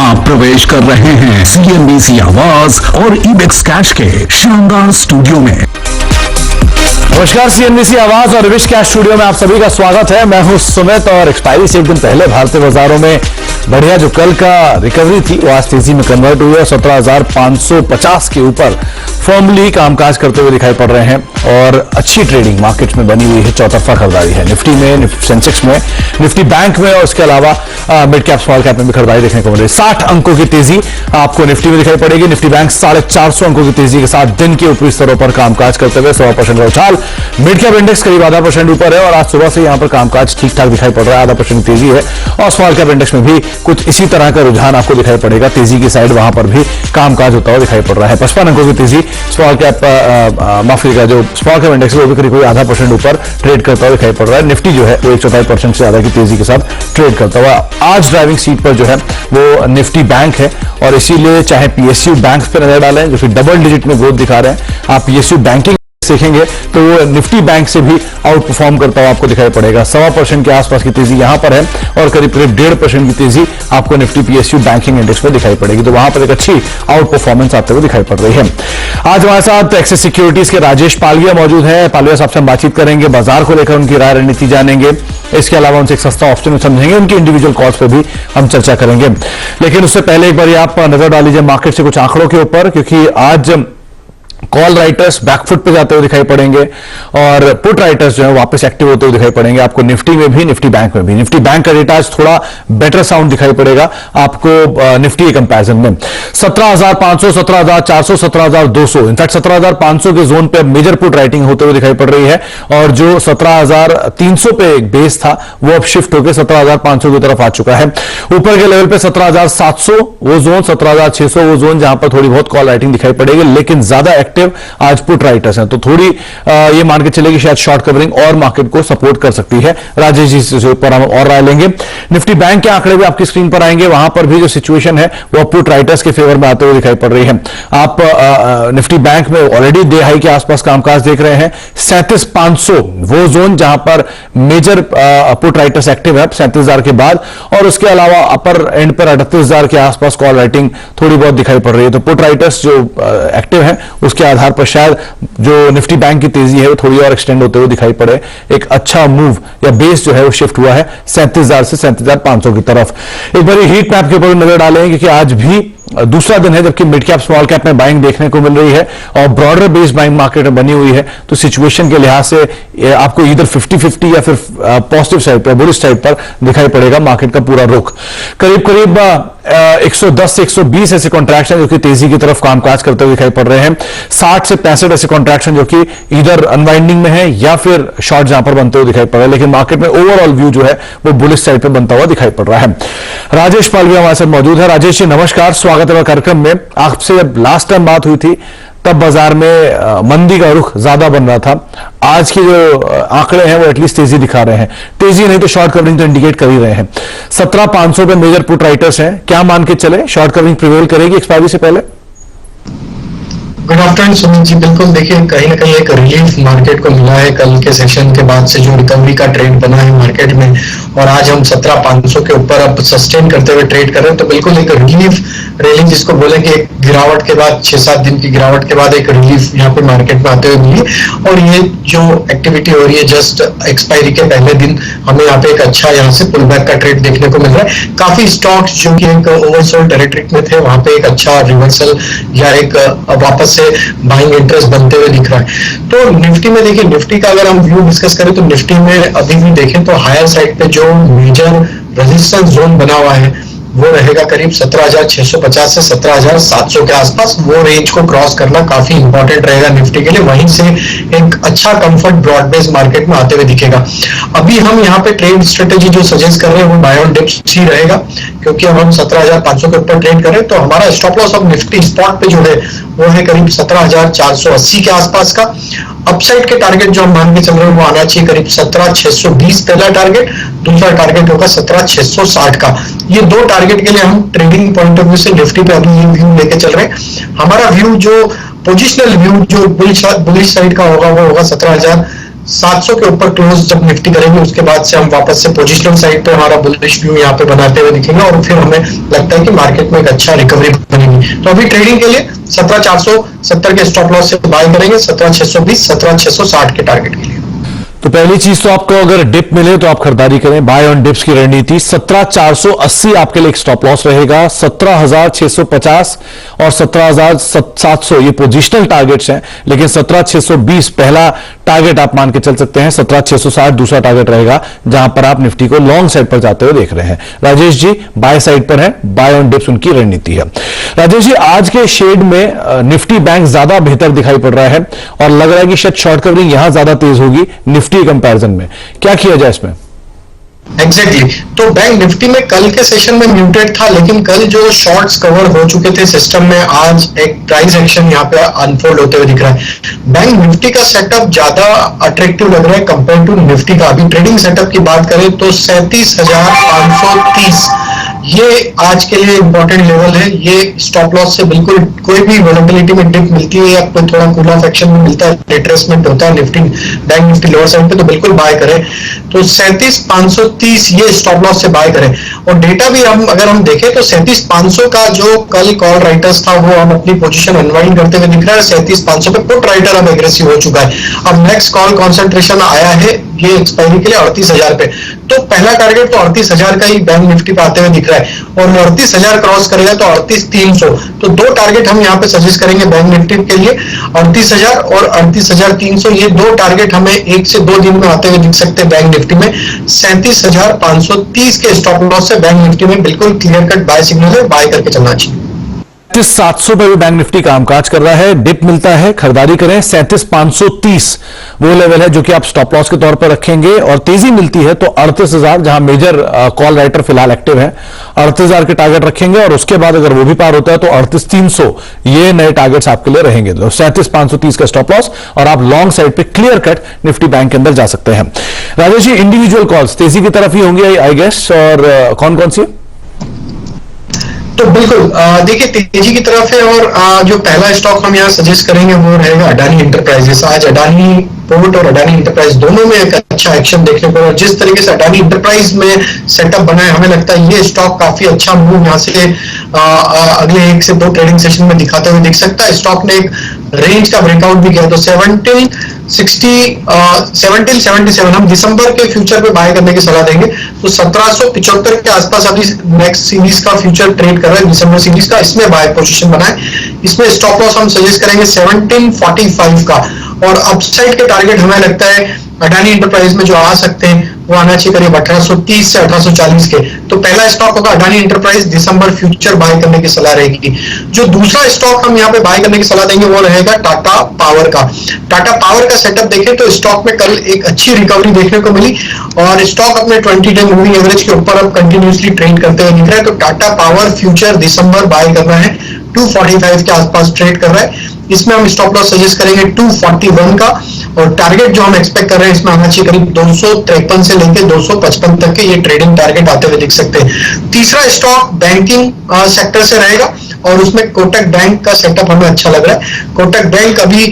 आप प्रवेश कर रहे हैं CNBC आवाज और इबेक्स कैश के शानदार स्टूडियो में। नमस्कार, CNBC आवाज और इबेक्स कैश स्टूडियो में आप सभी का स्वागत है। मैं हूं सुमित और एक्सपायरी से एक दिन पहले भारतीय बाजारों में बढ़िया जो कल का रिकवरी थी वो आज तेजी में कन्वर्ट हुई है। 17,550 के ऊपर फॉर्मली कामकाज करते हुए दिखाई पड़ रहे हैं और अच्छी ट्रेडिंग मार्केट में बनी हुई है। चौतरफा खरीदारी है निफ्टी में, सेंसेक्स में, निफ्टी बैंक में और उसके अलावा मिड कैप स्मॉल कैप में भी खरीदारी देखने को मिल रही है। 60 अंकों की तेजी आपको निफ्टी में दिखाई पड़ेगी। निफ्टी बैंक 450 अंकों की तेजी के साथ दिन के ऊपरी स्तरों पर कामकाज करते हुए 1.25% का उछाल। मिड कैप इंडेक्स करीब 0.5% ऊपर है और आज सुबह से यहां पर कामकाज ठीक ठाक दिखाई पड़ रहा है। 0.5% तेजी है और स्मॉल कैप इंडेक्स में भी कुछ इसी तरह का रुझान आपको दिखाई पड़ेगा। तेजी की साइड वहां पर भी कामकाज होता हुआ दिखाई पड़ रहा है। 55 अंकों की तेजी स्मॉल कैप माफी का जो स्मॉल कैप इंडेक्स है वो भी करीब 0.5% ऊपर ट्रेड करता हुआ दिखाई पड़ रहा है। निफ्टी जो है वो 1.4% से ज्यादा की तेजी के साथ ट्रेड करता हुआ आज ड्राइविंग सीट पर जो है वो निफ्टी बैंक है और इसीलिए चाहे PSU बैंक पर नजर डालें जो कि डबल डिजिट में ग्रोथ दिखा रहे हैं, आप PSU बैंकिंग देखेंगे तो वो निफ्टी बैंक से भी आउट परफॉर्म करता हुआ आपको दिखाई पड़ेगा। 1.25% के आसपास की तेजी यहां पर है और करीब 1.5% की तेजी आपको निफ्टी PSU बैंकिंग इंडेक्स में दिखाई पड़ेगी। तो वहां पर एक अच्छी आउट परफॉर्मेंस आते हुए दिखाई पड़ रही है। आज हमारे साथ एक्सिस सिक्योरिटीज के राजेश पालविया मौजूद है। पालविया साहब से हम बातचीत करेंगे, बाजार को लेकर उनकी राय रणनीति जानेंगे, इसके अलावा उनसे एक सस्ता ऑप्शन समझेंगे, उनकी इंडिविजुअल कॉल्स पर भी हम चर्चा करेंगे। लेकिन उससे पहले एक बार आप नजर डाल लीजिए मार्केट से कुछ आंकड़ों के ऊपर, क्योंकि आज कॉल राइटर्स बैकफुट पे जाते हुए दिखाई पड़ेंगे और पुट राइटर्स जो है वापस एक्टिव होते हुए दिखाई पड़ेंगे आपको निफ्टी में भी, निफ्टी बैंक में भी। निफ्टी बैंक का डेटा आज थोड़ा बेटर साउंड दिखाई पड़ेगा आपको निफ्टी के कंपैरिजन में। 17,500, 17,400, 17,200, इनफैक्ट 17,500 के जोन पे मेजर पुट राइटिंग होते हुए दिखाई पड़ रही है और जो 17,300 पे एक बेस था वो अब शिफ्ट होकर 17,500 की तरफ आ चुका है। ऊपर के लेवल पे 17,700 वो जोन, 17,600 वो जोन जहां पर थोड़ी बहुत कॉल राइटिंग दिखाई पड़ेगी, लेकिन ज्यादा एक्टिव आज पुट राइटर्स हैं। तो थोड़ी ये मार्केट चलेगी, शायद शॉर्ट कवरिंग और मार्केट को सपोर्ट कर सकती है। राजेश जी से ऊपर हम और राय लेंगे। निफ्टी बैंक के आंकड़े भी आपकी स्क्रीन पर आएंगे, वहां पर भी जो सिचुएशन है वो पुट राइटर्स के फेवर में आते हुए दिखाई पड़ रही है। आप निफ्टी बैंक में ऑलरेडे डे हाई के आसपास कामकाज देख रहे हैं। 37,500 वो जोन जहां पर मेजर पुट राइटर्स एक्टिव है 37,000 के बाद, और उसके अलावा अपर एंड पर 38,000 के आसपास कॉल राइटिंग थोड़ी बहुत दिखाई पड़ रही है। तो पुट राइटर्स जो एक्टिव है उसके आधार पर शायद जो निफ्टी बैंक की तेजी है वो थोड़ी और एक्सटेंड होते हुए दिखाई पड़े। एक अच्छा मूव या बेस जो है वो शिफ्ट हुआ है 37,000 से 37,500 की तरफ। एक बार हीट मैप के ऊपर नजर डालेंगे क्योंकि आज भी दूसरा दिन है जबकि मिड कैप स्मॉल कैप में बाइंग देखने को मिल रही है और ब्रॉडर बेस्ड बाइंग मार्केट में बनी हुई है। तो सिचुएशन के लिहाज से आपको इधर 50-50 या फिर पॉजिटिव साइड पर, बुलिश साइड पर दिखाई पड़ेगा मार्केट का पूरा रुख। करीब करीब 110 से 120 ऐसे कॉन्ट्रैक्शन जो कि तेजी की तरफ कामकाज करते हुए दिखाई पड़ रहे हैं। 60 से 65 ऐसे कॉन्ट्रैक्शन जो कि इधर अनवाइंडिंग में है या फिर शॉर्ट जहां पर बनते हुए दिखाई पड़ रहे हैं, लेकिन मार्केट में ओवरऑल व्यू जो है वो बुलिश साइड पर बनता हुआ दिखाई पड़ रहा है। राजेश पालविया हमारे साथ मौजूद है। राजेश जी नमस्कार, स्वागत है कार्यक्रम में। आपसे जब लास्ट टाइम बात हुई थी तब बाजार में मंदी का रुख ज्यादा बन रहा था। आज के जो आंकड़े हैं वो एटलीस्ट तेजी दिखा रहे हैं, तेजी नहीं तो शॉर्ट कवरिंग तो इंडिकेट कर ही रहे हैं। 17,500 पे मेजर पुट राइटर्स हैं, क्या मान के चले शॉर्ट कवरिंग प्रिवेल करेगी एक्सपायरी से पहले? Good afternoon Sumit ji. बिल्कुल, देखिए कहीं ना कहीं एक रिलीफ मार्केट को मिला है कल के सेशन के बाद से जो रिकवरी का ट्रेंड बना है मार्केट में, और आज हम 17,500 के ऊपर अब सस्टेन करते हुए ट्रेड कर रहे हैं। तो बिल्कुल एक रिलीफ रेलिंग जिसको बोलेंगे, एक गिरावट के बाद 6-7 दिन की गिरावट के बाद एक रिलीफ यहाँ पे मार्केट में आते हुए मिली। और ये जो एक्टिविटी हो रही है जस्ट एक्सपायरी के पहले दिन, हमें यहाँ पे एक अच्छा यहाँ से पुल बैक का ट्रेड देखने को मिल रहा है। काफी स्टॉक्स जो कि एक ओवरसोल्ड टेरिटरी में थे वहां पे एक अच्छा रिवर्सल या एक वापस से बाइंग इंटरेस्ट बनते हुए दिख रहा है। तो निफ्टी में देखिए, निफ्टी का अगर हम व्यू डिस्कस करें तो निफ्टी में अभी भी देखें तो हायर साइड पे जो मेजर रेजिस्टेंस जोन बना हुआ है वो रहेगा करीब 17,650 से 17,700 के आसपास। वो रेंज को क्रॉस करना काफी इंपॉर्टेंट रहेगा निफ्टी के लिए। वहीं से एक अच्छा कंफर्ट ब्रॉड बेस्ड मार्केट में आते हुए दिखेगा। अभी हम यहाँ पे ट्रेड स्ट्रेटेजी जो सजेस्ट कर रहे हैं वो बाय ऑन डिप्स ही रहेगा, क्योंकि अब हम 17,500 के ऊपर ट्रेड करें तो हमारा stop loss of Nifty spot पे जो है वो है करीब 17,480 के आसपास का। अपसाइड के टारगेट जो हम मान के चल रहे हैं वो आना चाहिए करीब 17,620 पहला टारगेट, दूसरा टारगेट होगा 17,660 का। ये दो टारगेट के लिए हम ट्रेडिंग पॉइंट ऑफ व्यू से निफ्टी पे अभी व्यू लेके चल रहे हैं। हमारा व्यू जो पोजिशनल व्यू जो बुलिश साइड का होगा वो होगा 17,000 700 के ऊपर क्लोज जब निफ्टी करेंगे उसके बाद से हम वापस से पोजिशनल साइड पे हमारा बुलिश व्यू यहाँ पे बनाते हुए दिखेंगे और फिर हमें लगता है कि मार्केट में एक अच्छा रिकवरी बनेगी। तो अभी ट्रेडिंग के लिए 17,470 के स्टॉप लॉस से बाय करेंगे, 17,620, 17,660 के टारगेट के लिए। तो पहली चीज तो आपको अगर डिप मिले तो आप खरीदारी करें, बाय ऑन डिप्स की रणनीति। 17,480 आपके लिए एक स्टॉप लॉस रहेगा, 17,650 और 17,700 ये पोजिशनल टारगेट्स हैं, लेकिन 17,620 पहला टारगेट आप मान के चल सकते हैं, 17,660 दूसरा टारगेट रहेगा जहां पर आप निफ्टी को लॉन्ग साइड पर जाते हुए देख रहे हैं। राजेश जी बाय साइड पर है, बाय ऑन डिप्स उनकी रणनीति है। राजेश जी आज के शेड में निफ्टी बैंक ज्यादा बेहतर दिखाई पड़ रहा है और लग रहा है कि शायद शॉर्ट कवरिंग यहां ज्यादा तेज होगी निफ्टी कंपैरिजन में, क्या किया जाए इसमें? एग्जैक्टली तो बैंक निफ्टी में कल के सेशन में म्यूटेड था, लेकिन कल जो शॉर्ट्स कवर हो चुके थे सिस्टम में, आज एक प्राइस एक्शन यहाँ पे अनफोल्ड होते हुए दिख रहा है। बैंक निफ्टी का सेटअप ज्यादा अट्रैक्टिव लग रहा है कंपेयर टू निफ्टी का। अभी ट्रेडिंग सेटअप की बात करें तो 37,530 ये आज के लिए इंपॉर्टेंट लेवल है। ये स्टॉप लॉस से बिल्कुल कोई भी वोलेटिलिटी में डिप मिलती है या कोई थोड़ा कूल ऑफ एक्शन में मिलता है, रिट्रेसमेंट होता है Nifty bank Nifty lower side पे, तो बिल्कुल बाय करें। तो 37,530 ये स्टॉप लॉस से बाय करें। और डेटा भी अगर हम देखें तो 37,500 का जो कल कॉल राइटर्स था वो हम अपनी पोजीशन अनवाइंड करते हुए दिख रहा है। 37,500 पे पुट राइटर अब एग्रेसिव हो चुका है। अब नेक्स्ट कॉल कॉन्सेंट्रेशन आया है ये एक्सपायरी के लिए 38,000 पे। तो पहला टारगेट तो 38,000 का ही बैंक निफ्टी पे आते हुए दिख रहा है और 38,000 क्रॉस करेगा तो 38,300। तो दो टारगेट हम यहाँ पे सजेस्ट करेंगे बैंक निफ्टी के लिए, 38,000 और 38,300। ये दो टारगेट हमें 1 से 2 दिन में आते हुए दिख सकते हैं बैंक निफ्टी में। 37,530 के स्टॉप लॉस से बैंक निफ्टी में बिल्कुल क्लियर कट बाय सिग्नल है, बाय करके चलना चाहिए। 37,700 पर भी बैंक निफ्टी कामकाज कर रहा है, डिप मिलता है, खरीदारी करें। 37,530 वो लेवल है जो कि आप स्टॉप लॉस के तौर पर रखेंगे और तेजी मिलती है तो 38,000 जहां मेजर कॉल राइटर फिलहाल एक्टिव है, 38,000 के टारगेट रखेंगे और उसके बाद अगर वो भी पार होता है तो 38,300 ये नए टारगेट्स आपके लिए रहेंगे। तो 37,530 का स्टॉप लॉस और आप लॉन्ग साइड पे क्लियर कट निफ्टी बैंक के अंदर जा सकते हैं। राजेश जी इंडिविजुअल कॉल्स तेजी की तरफ ही होंगे आई गेस, और कौन कौन सी? तो बिल्कुल देखिए तेजी की तरफ है और जो पहला स्टॉक हम यहाँ सजेस्ट करेंगे वो रहेगा अडानी इंटरप्राइजेस। आज अडानी पोर्ट और अडानी इंटरप्राइज दोनों में एक अच्छा एक्शन देखने को, और जिस तरीके से अडानी इंटरप्राइज में सेटअप बना है हमें लगता है ये स्टॉक काफी अच्छा मूव यहाँ से अगले 1 से 2 ट्रेडिंग सेशन में दिखाते हुए दिख सकता है। स्टॉक ने एक रेंज का ब्रेकआउट भी किया, तो 1777 हम दिसंबर के फ्यूचर पे बाय करने की सलाह देंगे। तो 1775 के आसपास अभी नेक्स्ट सीरीज का फ्यूचर ट्रेड कर रहा है, दिसंबर सीरीज का, इसमें बाय पोजीशन बनाए। इसमें स्टॉप लॉस हम सजेस्ट करेंगे 1745 का, और अपसाइड के टारगेट हमें लगता है अडानी इंटरप्राइज में जो आ सकते हैं वो आना चाहिए करीब 1830 से 1840 के। तो पहला स्टॉक होगा अडानी इंटरप्राइज, दिसंबर फ्यूचर बाय करने की सलाह रहेगी। जो दूसरा स्टॉक हम यहाँ पे बाय करने की सलाह देंगे वो रहेगा टाटा पावर का। टाटा पावर का सेटअप देखें तो स्टॉक में कल एक अच्छी रिकवरी देखने को मिली और स्टॉक अपने 20 डे मूविंग एवरेज के ऊपर अब कंटिन्यूसली ट्रेड करते हुए दिख रहा है। तो टाटा पावर फ्यूचर दिसंबर बाय करना है, 245 के आसपास ट्रेड कर रहा है। इसमें हम स्टॉप लॉस सजेस्ट करेंगे 241 का, और टारगेट जो हम एक्सपेक्ट कर रहे हैं इसमें आना चाहिए करीब 253 से लेकर 255 तक के ये ट्रेडिंग टारगेट आते हुए दिख सकते हैं। तीसरा स्टॉक बैंकिंग सेक्टर से रहेगा और उसमें कोटक बैंक का सेटअप हमें अच्छा लग रहा है। कोटक बैंक अभी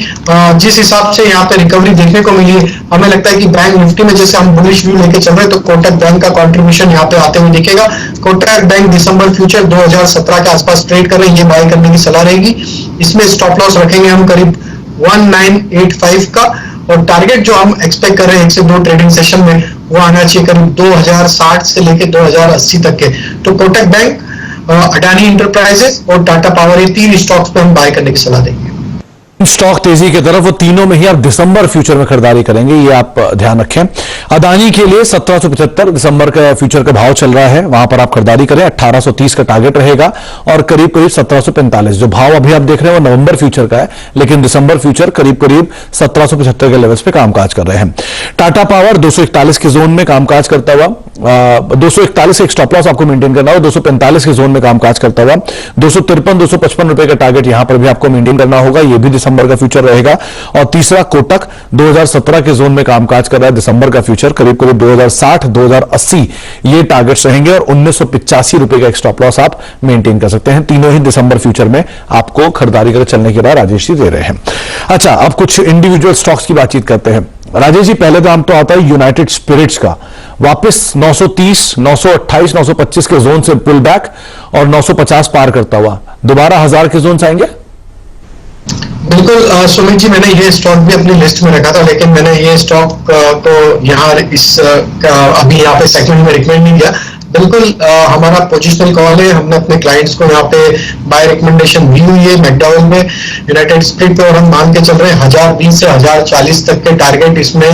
जिस हिसाब से यहाँ पे रिकवरी देखने को मिली है, हमें लगता है कि बैंक निफ्टी में जैसे हम बुलिश व्यू लेके चल रहे हैं तो कोटक बैंक का कंट्रीब्यूशन यहाँ पे आते हुए दिखेगा। कोटक बैंक दिसंबर फ्यूचर 2017 के आसपास ट्रेड कर रहे हैं, ये बाय करने की सलाह रहेगी। इसमें स्टॉप लॉस रखेंगे हम करीब 1985 का, और टारगेट जो हम एक्सपेक्ट कर रहे हैं 1 से 2 ट्रेडिंग सेशन में वो आना चाहिए करीब 2060 से लेकर 2080 तक के। तो कोटक बैंक, अडानी इंटरप्राइजेस और टाटा पावर, ये 3 स्टॉक्स पे हम बाय करने की सलाह देंगे। स्टॉक तेजी की तरफ, वो तीनों में ही आप दिसंबर फ्यूचर में खरीदारी करेंगे, ये आप ध्यान रखें। अदानी के लिए 1775 दिसंबर का फ्यूचर का भाव चल रहा है, वहां पर आप खरीदारी करें। 1830 का टारगेट रहेगा और करीब करीब 1745 जो भाव अभी आप देख रहे हैं वो नवंबर फ्यूचर का है, लेकिन दिसंबर फ्यूचर करीब करीब 1775 के लेवल्स पे कामकाज कर रहे हैं। टाटा पावर 241 के जोन में कामकाज करता हुआ, 241 एक स्टॉप लॉस आपको मेंटेन करना होगा, 245 के जोन में कामकाज करता हुआ 253 255 रुपए का टारगेट यहां पर भी आपको मेंटेन करना होगा, यह भी दिसंबर का फ्यूचर रहेगा। और तीसरा कोटक 2017 के जोन में कामकाज कर रहा है, दिसंबर का फ्यूचर करीब करीब 2060 2080 ये टारगेट्स रहेंगे और 1985 रुपए का एक स्टॉप लॉस आप मेंटेन कर सकते हैं। तीनों ही दिसंबर फ्यूचर में आपको खरीदारी कर चलने की राय राजेश जी दे रहे हैं। अच्छा, अब कुछ इंडिविजुअल स्टॉक्स की बातचीत करते हैं। राजेश जी, पहले तो हम तो आता है यूनाइटेड स्पिरिट्स का, वापस 930, 928, 925 के जोन से पुल बैक और 950 पार करता हुआ दोबारा 1000 के जोन आएंगे। बिल्कुल सुमित जी, मैंने ये स्टॉक भी अपनी लिस्ट में रखा था, लेकिन मैंने ये स्टॉक को यहाँ अभी यहाँ पे सेगमेंट में रिकमेंड नहीं किया। बिल्कुल हमारा पोजिशनल कॉल है, हमने अपने क्लाइंट्स को यहाँ पे बाय रिकमेंडेशन दी हुई है मैकडॉवेल में, यूनाइटेड स्पिरिट पे, और हम मान के चल रहे हैं 1020 से 1040 तक के टारगेट इसमें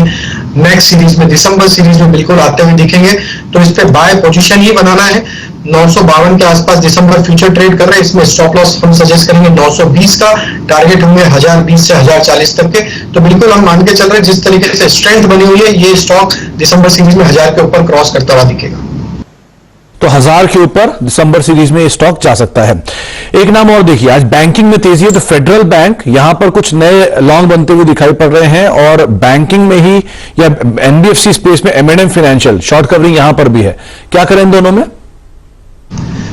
नेक्स्ट सीरीज में, दिसंबर सीरीज में बिल्कुल आते हुए दिखेंगे। तो इस पे बाय पोजीशन ही बनाना है। 952 के आसपास दिसंबर फ्यूचर ट्रेड कर रहे हैं, इसमें स्टॉप लॉस हम सजेस्ट करेंगे 920 का, टारगेट होंगे 1020 से 1040 तक के। तो बिल्कुल हम मान के चल रहे हैं जिस तरीके से स्ट्रेंथ बनी हुई है, ये स्टॉक दिसंबर सीरीज में 1000 के ऊपर क्रॉस करता हुआ दिखेगा। तो 1000 के ऊपर दिसंबर सीरीज में स्टॉक जा सकता है। एक नाम और देखिए, आज बैंकिंग में तेजी है, तो फेडरल बैंक यहां पर कुछ नए लॉन्ग बनते हुए दिखाई पड़ रहे हैं, और बैंकिंग में ही या एनबीएफसी स्पेस में M&M फाइनेंशियल शॉर्ट कवरिंग यहां पर भी है, क्या करें इन दोनों में?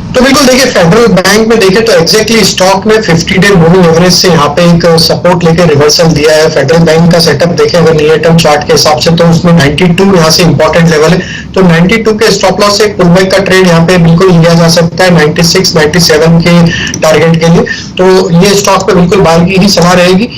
तो बिल्कुल देखिए, फेडरल बैंक में देखें तो एग्जैक्टली स्टॉक ने 50 डे मूविंग एवरेज से यहाँ पे एक सपोर्ट लेके रिवर्सल दिया है। फेडरल बैंक का सेटअप देखें अगर नियर टर्म चार्ट के हिसाब से, तो उसमें 92 यहाँ से इंपॉर्टेंट लेवल है, तो 92 के स्टॉप लॉस से एक पुलबैक का ट्रेड यहाँ पे बिल्कुल लिया जा सकता है 96, 97 के टारगेट के लिए। तो ये स्टॉक पे बिल्कुल बाय की ही सलाह रहेगी।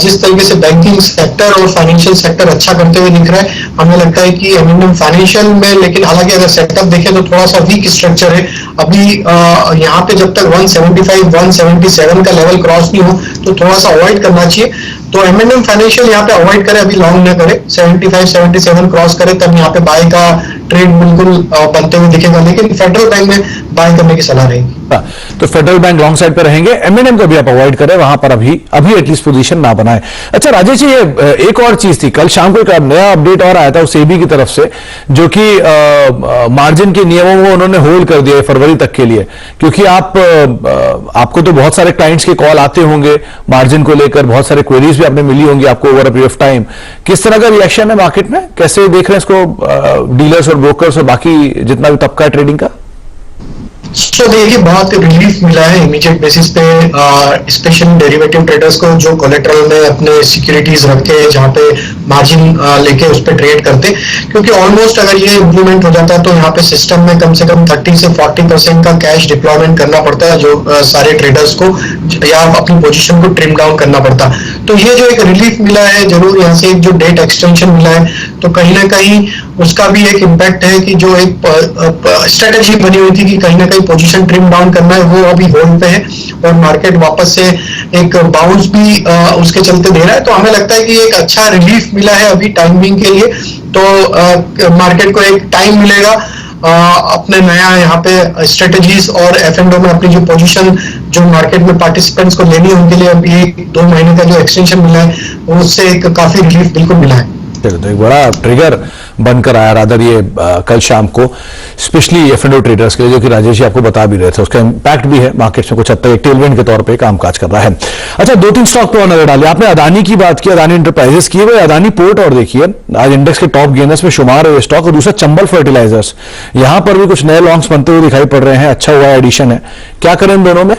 जिस तरीके से बैंकिंग सेक्टर और फाइनेंशियल सेक्टर अच्छा करते हुए दिख रहा है, हमें लगता है कि M&M फाइनेंशियल में, लेकिन हालांकि अगर सेटअप देखें तो थोड़ा सा वीक स्ट्रक्चर है अभी। यहाँ पे जब तक 175, 177 का लेवल क्रॉस नहीं हो तो थोड़ा सा अवॉइड करना चाहिए। तो M&M फाइनेंशियल यहाँ पे अवॉइड करे, अभी लॉन्ग ना करे, 75, 77 क्रॉस करे तब यहाँ पे बाय का ट्रेड बिल्कुल बनते हुए दिखेगा, लेकिन फेडरल बैंक में बाय करने की सलाह रहेगी। तो फेडरल बैंक लॉन्ग साइड पे रहेंगे, M&M का भी आप अवॉइड करें, वहां पर अभी एटलीस्ट पोजीशन ना बनाए। अच्छा राजेश जी, एक और चीज थी, कल शाम को एक नया अपडेट और आया था सेबी की तरफ से, जो कि मार्जिन के नियमों को उन्होंने होल्ड कर दिया है फरवरी तक के लिए, क्योंकि आपको तो बहुत सारे क्लाइंट्स के कॉल आते होंगे मार्जिन को लेकर, बहुत सारे क्वेरीज भी आपने मिली होंगी आपको over a period of time. किस तरह का रिएक्शन है मार्केट में, कैसे देख रहे हैं इसको डीलर्स और ब्रोकर्स और बाकी जितना भी तबका है ट्रेडिंग का? तो देखिए, बहुत रिलीफ मिला है इमीडिएट बेसिस पे, स्पेशली डेरिवेटिव ट्रेडर्स को जो कोलेट्रल में अपने सिक्योरिटीज रख के जहाँ पे मार्जिन लेके उस पर ट्रेड करते, क्योंकि ऑलमोस्ट अगर ये इम्प्लीमेंट हो जाता तो यहाँ पे सिस्टम में कम से कम 30 से 40% का कैश डिप्लॉयमेंट करना पड़ता है, जो सारे ट्रेडर्स को, या अपनी पोजीशन को ट्रिम डाउन करना पड़ता। तो ये जो एक रिलीफ मिला है, जरूर यहाँ से एक जो डेट एक्सटेंशन मिला है, तो कहीं ना कहीं उसका भी एक इम्पैक्ट है कि जो एक स्ट्रेटेजी बनी हुई थी कि कहीं ना कहीं पोजीशन ट्रिम डाउन करना है, वो अभी होल्ड पे है, और मार्केट वापस से एक बाउंस भी उसके चलते दे रहा है। तो हमें लगता है कि एक अच्छा रिलीफ मिला है अभी टाइमिंग के लिए। तो मार्केट को एक टाइम मिलेगा अपने नया यहाँ पे स्ट्रेटेजीज और F&O में अपनी जो पोजीशन जो मार्केट में पार्टिसिपेंट्स को लेनी है उनके लिए अभी 2 महीने का जो एक्सटेंशन मिला है उससे एक काफी रिलीफ बिल्कुल मिला है। तो एक बड़ा ट्रिगर बनकर आया रादर ये कल शाम को, स्पेशली F&O ट्रेडर्स के लिए, जो कि राजेश जी आपको बता भी रहे थे, उसका इंपैक्ट भी है मार्केट में कुछ हद तक एक टेलविंड के तौर पे कामकाज कर रहा है। अच्छा, 2-3 स्टॉक पे और नजर डालिए। आपने अदानी की बात की, अदानी इंटरप्राइजेस की, वही अदानी पोर्ट, और देखिए आज इंडेक्स के टॉप गेनर्स में शुमार है ये स्टॉक। और दूसरा चंबल फर्टिलाइजर्स, यहां पर भी कुछ नए लॉन्ग्स बनते हुए दिखाई पड़ रहे हैं, अच्छा हुआ एडिशन है, क्या करें इन दोनों में?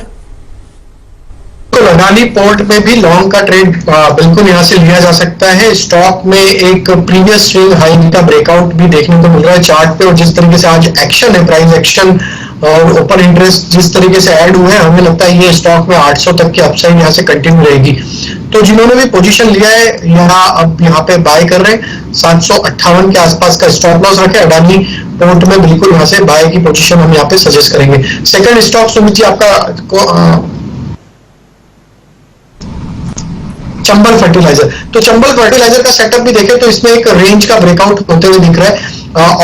तो अदानी पोर्ट में भी लॉन्ग का ट्रेड बिल्कुल यहां से लिया जा सकता है। स्टॉक में एक प्रीवियस स्विंग हाई का ब्रेकआउट भी देखने को मिल रहा है चार्ट पे, और जिस तरीके से आज एक्शन है, प्राइस एक्शन और ओपन इंटरेस्ट जिस तरीके से ऐड हुए हैं, हमें लगता है ये स्टॉक में 800 तक की अपसाइड यहाँ से कंटिन्यू रहेगी। तो जिन्होंने भी पोजीशन लिया है अब यहाँ पे बाय कर रहे हैं, 758 के आसपास का स्टॉप लॉस रखे, अडानी पोर्ट में बिल्कुल यहाँ से बाय की पोजीशन हम यहाँ पे सजेस्ट करेंगे। सेकंड स्टॉक सुमित जी आपका चंबल फर्टिलाइजर। तो चंबल फर्टिलाइजर का सेटअप भी देखें तो इसमें एक रेंज का ब्रेकआउट होते हुए दिख रहा है,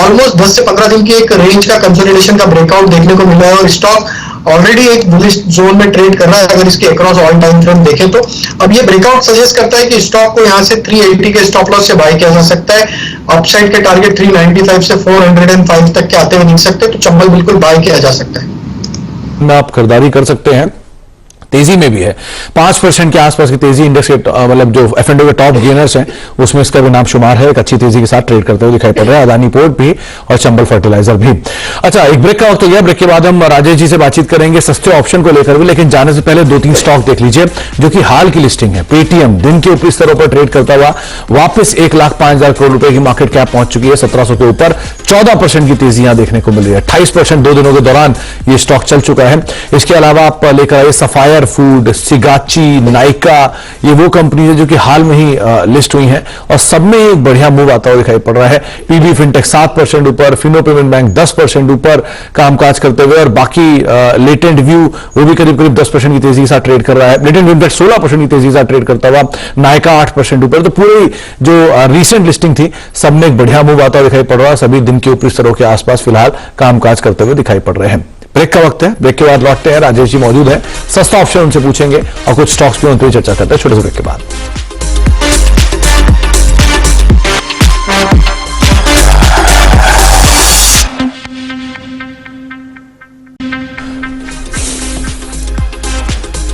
ऑलमोस्ट 10 से 15 दिन की एक रेंज का कंसोलिडेशन का ब्रेकआउट देखने को मिला है, और स्टॉक ऑलरेडी एक बुलिश जोन में ट्रेड कर रहा है अगर इसके अक्रॉस ऑल टाइम फ्रेम देखें तो। अब ये ब्रेकआउट सजेस्ट करता है कि स्टॉक को यहाँ से 380 के स्टॉप लॉस से बाय किया जा सकता है, अपसाइड के टारगेट 395 से 405 तक के आते हुए दिख सकते हैं, तो चंबल बिल्कुल बाय किया जा सकता है। आप खरीदारी कर सकते हैं तेजी में भी है। 5% के आसपास की तेजी इंडेक्स के मतलब जो F&O के टॉप गेनर्स हैं उसमें इसका भी नाम शुमार है। एक अच्छी तेजी के साथ ट्रेड करते हुए दिखाई पड़ रहा है अदानी पोर्ट भी और चंबल फर्टिलाइजर भी। अच्छा, एक ब्रेक का वक्त हो गया। ब्रेक के बाद हम राजेश जी से बातचीत करेंगे सस्ते ऑप्शन को लेकर भी, लेकिन जाने से पहले 2-3 स्टॉक देख लीजिए जो कि हाल की लिस्टिंग है। पेटीएम दिन के ऊपरी स्तरों पर ट्रेड करता हुआ वापस 1,05,000 करोड़ रुपए की मार्केट कैप पहुंच चुकी है। 1700 के ऊपर 14% की तेजी यहां देखने को मिल रही है। 28% 2 दिनों के दौरान यह स्टॉक चल चुका है। इसके अलावा आप लेकर आए सफायर फूड, सिगाची, नाइका, ये वो कंपनी है जो कि हाल में ही लिस्ट हुई हैं और सब में एक बढ़िया मूव आता हुआ दिखाई पड़ रहा है। पीबी फिनटेक 7% ऊपर, फिनो पेमेंट बैंक 10% ऊपर कामकाज करते हुए और बाकी लेटेंट व्यू वो भी करीब 10% की तेजी के साथ ट्रेड कर रहा है। लेटेंट व्यू 16% की तेजी के साथ ट्रेड करता हुआ, नाइका 8% ऊपर। तो पूरी जो रिसेंट लिस्टिंग थी सब में एक बढ़िया मूव आता हुआ दिखाई पड़ रहा है। सभी दिन के ऊपरी स्तरों के आसपास फिलहाल कामकाज करते हुए दिखाई पड़ रहे हैं। ब्रेक का वक्त है, ब्रेक के बाद लौटते हैं। राजेश जी मौजूद है, सस्ता ऑप्शन उनसे पूछेंगे और कुछ स्टॉक्स भी उन पर चर्चा करते हैं छोटे से ब्रेक के बाद।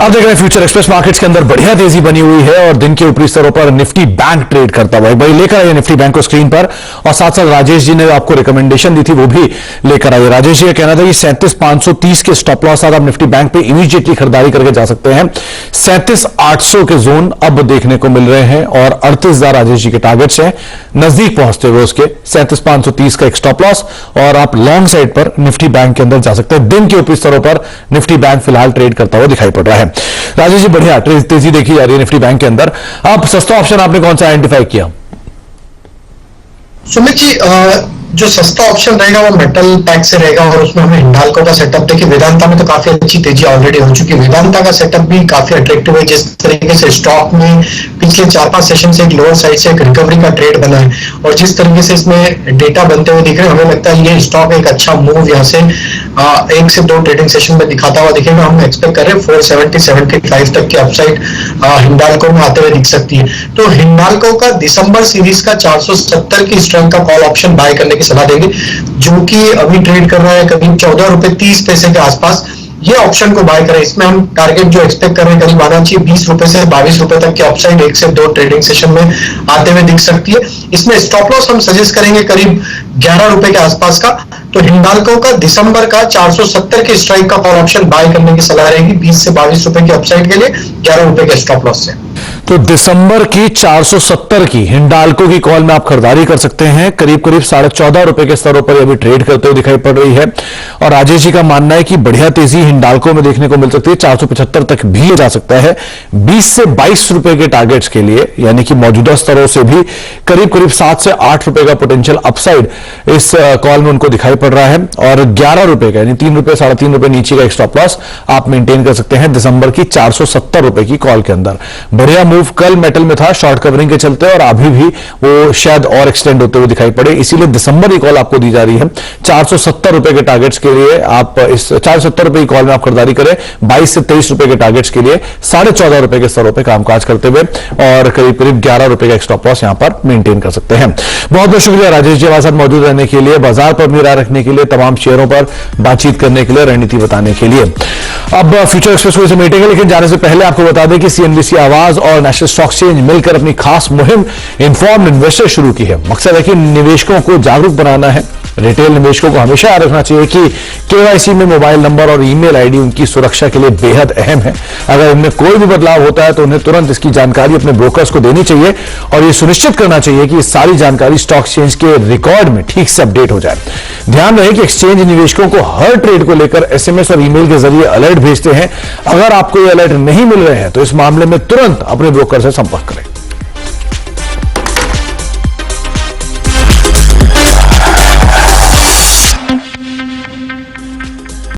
अब देख रहे हैं फ्यूचर एक्सप्रेस मार्केट्स के अंदर बढ़िया तेजी बनी हुई है और दिन के ऊपरी स्तरों पर निफ्टी बैंक ट्रेड करता हुआ। भाई लेकर आइए निफ्टी बैंक को स्क्रीन पर और साथ साथ राजेश जी ने आपको रिकमेंडेशन दी थी वो भी लेकर आइए। राजेश जी का कहना था कि 37,530 के स्टॉप लॉस साथ आप निफ्टी बैंक पे इमीडिएटली खरीदारी करके जा सकते हैं। 37,800 के जोन अब देखने को मिल रहे हैं और 38,000 राजेश जी के टारगेट्स हैं। नजदीक पहुंचते हुए उसके 37,530 का एक स्टॉप लॉस और आप लॉन्ग साइड पर निफ्टी बैंक के अंदर जा सकते हैं। दिन के ऊपरी स्तरों पर निफ्टी बैंक फिलहाल ट्रेड करता हुआ दिखाई पड़ रहा है। राजेश जी बढ़िया तेजी देखी जा रही है निफ्टी बैंक के अंदर। आप सस्ता ऑप्शन आपने कौन सा आइडेंटिफाई किया? सुमित जी, जो सस्ता ऑप्शन रहेगा वो मेटल पैक से रहेगा और उसमें हमें हिंडाल्को का सेटअप देखिए। वेदांता में तो काफी अच्छी तेजी ऑलरेडी हो चुकी है। वेदांता का सेटअप भी काफी अट्रैक्टिव है। जिस तरीके से स्टॉक में पिछले 4-5 सेशन से एक लोअर साइड से एक रिकवरी का ट्रेड बना है और जिस तरीके से इसमें डेटा बनते हुए दिख रहे हैं, हमें लगता है ये स्टॉक एक अच्छा मूव यहाँ से 1 से 2 ट्रेडिंग सेशन में दिखाता हुआ दिखेगा। हम एक्सपेक्ट कर रहे हैं 470-75 तक की अपसाइड हिंडाल्को में आते हुए दिख सकती है। तो हिंडाल्को का दिसंबर सीरीज का 470 की स्ट्राइक का कॉल ऑप्शन बाय करने की सलाह देंगे, जो कि अभी ट्रेड कर रहा है करीब 14 रुपए 30 पैसे के आसपास। ये ऑप्शन को बाय करें। इसमें हम टारगेट जो एक्सपेक्ट कर रहे हैं करीब आना चाहिए 20 रुपए से 22 रुपए तक की अपसाइड 1 से 2 ट्रेडिंग सेशन में आते हुए दिख सकती है। इसमें स्टॉप लॉस हम सजेस्ट करेंगे करीब 11 रुपए के आसपास का। तो हिंडाल्को का दिसंबर का 470 के स्ट्राइक का कॉल ऑप्शन बाय करने की सलाह रहेगी 20 से 22 रुपए की अपसाइड के लिए 11 रुपए के स्टॉप लॉस से। तो दिसंबर की 470 की हिंडाल्को की कॉल में आप खरीदारी कर सकते हैं। करीब 14.5 रुपए के स्तरों पर अभी ट्रेड करते हुए दिखाई पड़ रही है और राजेश जी का मानना है कि बढ़िया तेजी हिंडाल्को में देखने को मिल सकती है। 475 तक भी जा सकता है। 20 से 22 रुपए के टारगेट्स के लिए, यानी कि मौजूदा स्तरों से भी करीब 7 से 8 रुपए का पोटेंशियल अपसाइड इस कॉल में उनको दिखाई पड़ रहा है और 11 रुपए का यानी 3 रुपए 3.5 रुपए नीचे का एक स्टॉप लॉस आप मेंटेन कर सकते हैं दिसंबर की 470 रुपए की कॉल के अंदर। बढ़िया मूव कल मेटल में था शॉर्ट कवरिंग के चलते और अभी भी वो शायद और एक्सटेंड होते हुए दिखाई पड़े, इसीलिए दिसंबर की कॉल आपको दी जा रही है। 470 रुपए के टारगेट्स के लिए आप इस 470 रुपए की कॉल में आप खरीदारी करें। 22 से 23 रुपए के टारगेट्स के लिए 14.5 रुपए के स्तरों पर कामकाज करते हुए और करीब 11 रुपए का एक स्टॉप लॉस यहां पर मेंटेन कर सकते हैं। बहुत बहुत शुक्रिया राजेश जी हमारे साथ मौजूद रहने के लिए, बाजार पर अपनी राय रखने के लिए, तमाम शेयरों पर बातचीत करने के लिए, रणनीति बताने के लिए। अब फ्यूचर एक्सप्रेस को मीटिंग है, लेकिन जाने से पहले आपको बता दें कि सीएनबीसी आवाज और नेशनल स्टॉक एक्सचेंज मिलकर अपनी खास मुहिम इन्फॉर्म्ड इन्वेस्टर शुरू की है। मकसद है कि निवेशकों को जागरूक बनाना है। रिटेल निवेशकों को हमेशा याद रखना चाहिए कि केवाईसी में मोबाइल नंबर और ईमेल आईडी उनकी सुरक्षा के लिए बेहद अहम है। अगर उनमें कोई भी बदलाव होता है तो उन्हें तुरंत इसकी जानकारी अपने ब्रोकर्स को देनी चाहिए और यह सुनिश्चित करना चाहिए कि सारी जानकारी स्टॉक एक्सचेंज के रिकॉर्ड में ठीक से अपडेट हो जाए। ध्यान रहे कि एक्सचेंज निवेशकों को हर ट्रेड को लेकर एसएमएस और ईमेल के जरिए अलर्ट भेजते हैं। अगर आपको ये अलर्ट नहीं मिल रहे हैं तो इस मामले में तुरंत अपने ब्रोकर से संपर्क करें।